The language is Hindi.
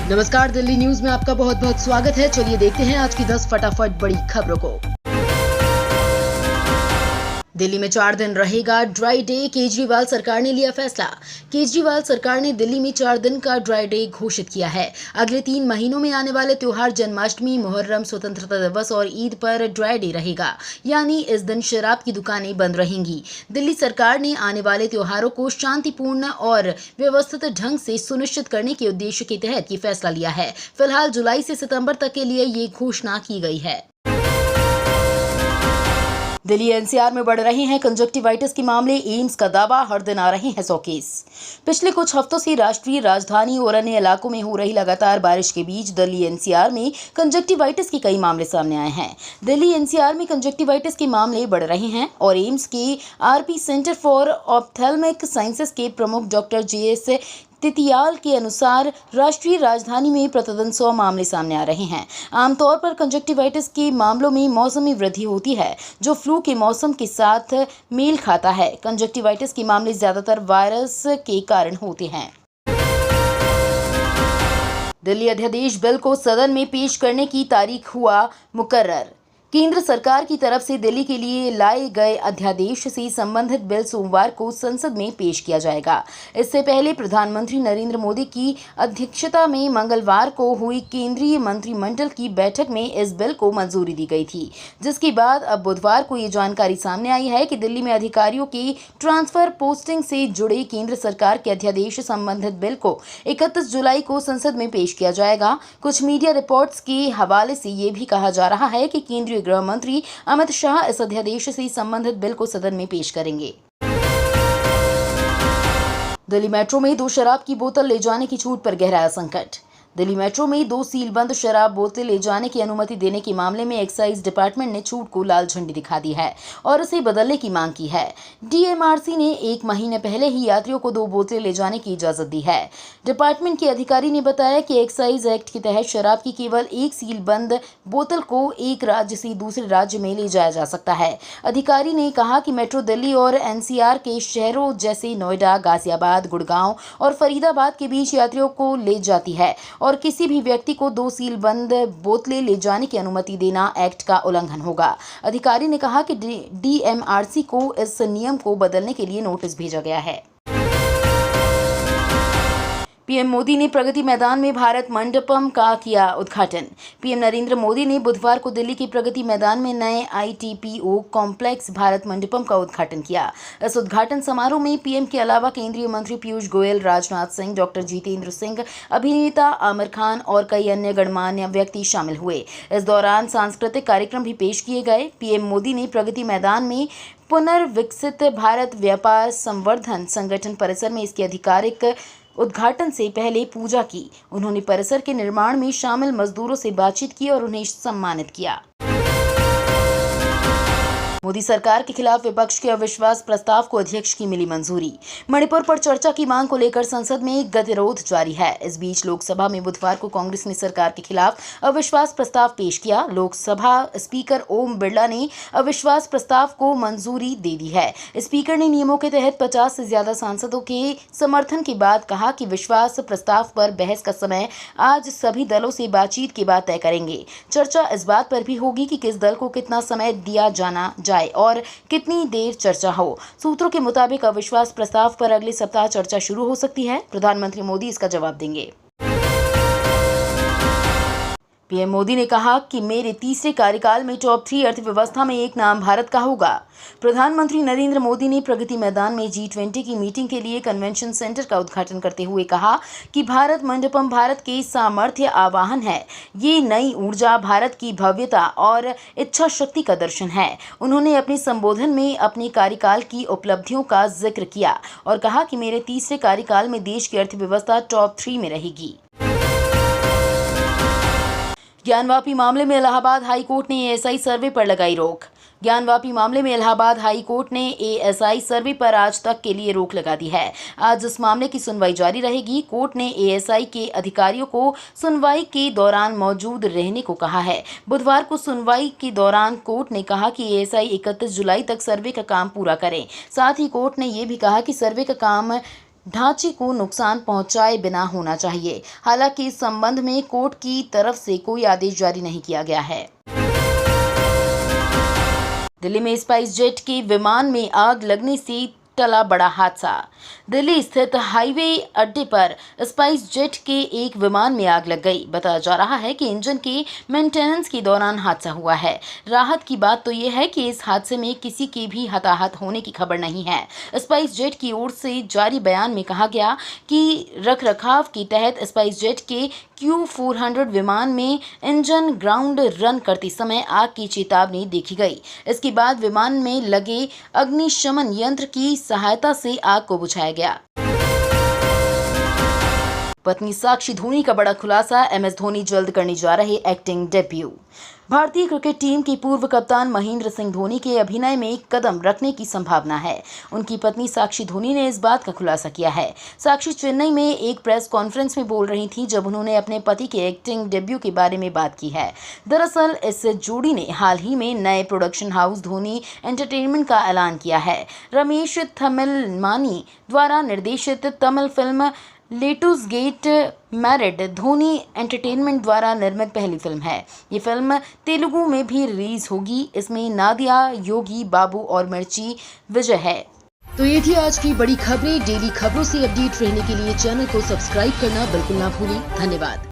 नमस्कार, दिल्ली न्यूज में आपका बहुत बहुत स्वागत है। चलिए देखते हैं आज की 10 फटाफट बड़ी खबरों को। दिल्ली में 4 दिन रहेगा ड्राई डे, केजरीवाल सरकार ने लिया फैसला। केजरीवाल सरकार ने दिल्ली में 4 दिन का ड्राई डे घोषित किया है। अगले 3 महीनों में आने वाले त्योहार जन्माष्टमी, मुहर्रम, स्वतंत्रता दिवस और ईद पर ड्राई डे रहेगा, यानी इस दिन शराब की दुकानें बंद रहेंगी। दिल्ली सरकार ने आने वाले त्योहारों को शांतिपूर्ण और व्यवस्थित ढंग से सुनिश्चित करने के उद्देश्य के तहत ये फैसला लिया है। फिलहाल जुलाई से सितंबर तक के लिए ये घोषणा की गई है। दिल्ली एनसीआर में बढ़ रहे हैं कंजक्टिवाइटिस के मामले, एम्स का दावा, हर दिन आ रहे हैं 100 केस। पिछले कुछ हफ्तों से राष्ट्रीय राजधानी और अन्य इलाकों में हो रही लगातार बारिश के बीच दिल्ली एनसीआर में कंजक्टिवाइटिस के कई मामले सामने आए हैं। दिल्ली एनसीआर में कंजक्टिवाइटिस के मामले बढ़ रहे हैं और एम्स के RP centre for ophthalmic sciences के प्रमुख डॉक्टर जेएस तितियाल के अनुसार राष्ट्रीय राजधानी में प्रतिदिन 100 मामले सामने आ रहे हैं। आमतौर पर कंजक्टिवाइटिस के मामलों में मौसमी वृद्धि होती है, जो फ्लू के मौसम के साथ मेल खाता है। कंजक्टिवाइटिस के मामले ज्यादातर वायरस के कारण होते हैं। दिल्ली अध्यादेश बिल को सदन में पेश करने की तारीख हुआ मुकर्रर। केंद्र सरकार की तरफ से दिल्ली के लिए लाए गए अध्यादेश से संबंधित बिल सोमवार को संसद में पेश किया जाएगा। इससे पहले प्रधानमंत्री नरेंद्र मोदी की अध्यक्षता में मंगलवार को हुई केंद्रीय मंत्रिमंडल की बैठक में इस बिल को मंजूरी दी गई थी, जिसके बाद अब बुधवार को ये जानकारी सामने आई है कि दिल्ली में अधिकारियों की ट्रांसफर पोस्टिंग से जुड़े केंद्र सरकार के अध्यादेश संबंधित बिल को 31 जुलाई को संसद में पेश किया जाएगा। कुछ मीडिया रिपोर्ट्स के हवाले से ये भी कहा जा रहा है कि केंद्रीय गृह मंत्री अमित शाह इस अध्यादेश से संबंधित बिल को सदन में पेश करेंगे। दिल्ली मेट्रो में 2 शराब की बोतल ले जाने की छूट पर गहराया संकट। दिल्ली मेट्रो में 2 सीलबंद शराब बोतलें ले जाने की अनुमति देने के मामले में एक्साइज डिपार्टमेंट ने छूट को लाल झंडी दिखा दी है और इसे बदलने की मांग की है। डीएमआरसी ने 1 महीने पहले ही यात्रियों को 2 बोतलें ले जाने की इजाजत दी है। डिपार्टमेंट के अधिकारी ने बताया कि एक्साइज एक्ट के तहत शराब की केवल 1 सीलबंद बोतल को एक राज्य से दूसरे राज्य में ले जाया जा सकता है। अधिकारी ने कहा कि मेट्रो दिल्ली और एनसीआर के शहरों जैसे नोएडा, गाजियाबाद, गुड़गांव और फरीदाबाद के बीच यात्रियों को ले जाती है और किसी भी व्यक्ति को 2 सीलबंद बोतलें ले जाने की अनुमति देना एक्ट का उल्लंघन होगा। अधिकारी ने कहा कि डीएमआरसी को इस नियम को बदलने के लिए नोटिस भेजा गया है। पीएम मोदी ने प्रगति मैदान में भारत मंडपम का किया उद्घाटन। पीएम नरेंद्र मोदी ने बुधवार को दिल्ली के प्रगति मैदान में नए आईटीपीओ कॉम्प्लेक्स भारत मंडपम का उद्घाटन किया। इस उद्घाटन समारोह में पीएम के अलावा केंद्रीय मंत्री पीयूष गोयल, राजनाथ सिंह, डॉक्टर जितेंद्र सिंह, अभिनेता आमिर खान और कई अन्य गणमान्य व्यक्ति शामिल हुए। इस दौरान सांस्कृतिक कार्यक्रम भी पेश किए गए। पीएम मोदी ने प्रगति मैदान में पुनर्विकसित भारत व्यापार संवर्धन संगठन परिसर में इसके आधिकारिक उद्घाटन से पहले पूजा की। उन्होंने परिसर के निर्माण में शामिल मजदूरों से बातचीत की और उन्हें सम्मानित किया। मोदी सरकार के खिलाफ विपक्ष के अविश्वास प्रस्ताव को अध्यक्ष की मिली मंजूरी। मणिपुर पर चर्चा की मांग को लेकर संसद में गतिरोध जारी है। इस बीच लोकसभा में बुधवार को कांग्रेस ने सरकार के खिलाफ अविश्वास प्रस्ताव पेश किया। लोकसभा स्पीकर ओम बिरला ने अविश्वास प्रस्ताव को मंजूरी दे दी है। स्पीकर ने नियमों के तहत 50 से ज्यादा सांसदों के समर्थन के बाद कहा कि विश्वास प्रस्ताव पर बहस का समय आज सभी दलों से बातचीत के बाद तय करेंगे। चर्चा इस बात पर भी होगी कि किस दल को कितना समय दिया जाना और कितनी देर चर्चा हो। सूत्रों के मुताबिक अविश्वास प्रस्ताव पर अगले सप्ताह चर्चा शुरू हो सकती है। प्रधानमंत्री मोदी इसका जवाब देंगे। पीएम मोदी ने कहा कि मेरे तीसरे कार्यकाल में टॉप 3 अर्थव्यवस्था में एक नाम भारत का होगा। प्रधानमंत्री नरेंद्र मोदी ने प्रगति मैदान में G20 की मीटिंग के लिए कन्वेंशन सेंटर का उद्घाटन करते हुए कहा कि भारत मंडपम भारत के सामर्थ्य आवाहन है। ये नई ऊर्जा, भारत की भव्यता और इच्छा शक्ति का दर्शन है। उन्होंने अपने संबोधन में अपने कार्यकाल की उपलब्धियों का जिक्र किया और कहा कि मेरे तीसरे कार्यकाल में देश की अर्थव्यवस्था टॉप 3 में रहेगी। ज्ञानवापी मामले में इलाहाबाद हाई कोर्ट ने एएसआई सर्वे पर लगाई रोक। ज्ञानवापी मामले में इलाहाबाद हाई कोर्ट ने एएसआई सर्वे पर आज तक के लिए रोक लगा दी है। आज इस मामले की सुनवाई जारी रहेगी। कोर्ट ने एएसआई के अधिकारियों को सुनवाई के दौरान मौजूद रहने को कहा है। बुधवार को सुनवाई के दौरान कोर्ट ने कहा कि एएसआई 31 जुलाई तक सर्वे का काम पूरा करें। साथ ही कोर्ट ने यह भी कहा कि सर्वे का काम ढांचे को नुकसान पहुंचाए बिना होना चाहिए। हालांकि इस संबंध में कोर्ट की तरफ से कोई आदेश जारी नहीं किया गया है। दिल्ली में स्पाइस जेट के विमान में आग लगने से टला बड़ा हादसा। दिल्ली स्थित हाईवे अड्डे पर स्पाइस जेट के एक विमान में आग लग गई। बताया जा रहा है कि इंजन के मेंटेनेंस के दौरान हादसा हुआ है। राहत की बात तो यह है कि इस हादसे में किसी के भी हताहत होने की खबर नहीं है। स्पाइस जेट की ओर से जारी बयान में कहा गया कि रखरखाव के तहत स्पाइस जेट के Q400 विमान में इंजन ग्राउंड रन करते समय आग की चेतावनी देखी गई। इसके बाद विमान में लगे अग्निशमन यंत्र की सहायता से आग को बुझाया गया। पत्नी साक्षी धोनी का बड़ा खुलासा, MS धोनी जल्द करने जा रहे एक्टिंग डेब्यू। भारतीय क्रिकेट टीम के पूर्व कप्तान महेंद्र सिंह धोनी के अभिनय में कदम रखने की संभावना है। उनकी पत्नी साक्षी धोनी ने इस बात का खुलासा किया है। साक्षी चेन्नई में एक प्रेस कॉन्फ्रेंस में बोल रही थी जब उन्होंने अपने पति के एक्टिंग डेब्यू के बारे में बात की है। दरअसल इस जोड़ी ने हाल ही में नए प्रोडक्शन हाउस धोनी एंटरटेनमेंट का ऐलान किया है। रमेश थमिलमानी द्वारा निर्देशित Tamil film let's get married Dhoni entertainment द्वारा निर्मित पहली फिल्म है। ये फिल्म तेलुगु में भी रिलीज होगी। इसमें नादिया, योगी बाबू और मिर्ची विजय है। तो ये थी आज की बड़ी खबरें। डेली खबरों से अपडेट रहने के लिए चैनल को सब्सक्राइब करना बिल्कुल ना भूलें। धन्यवाद।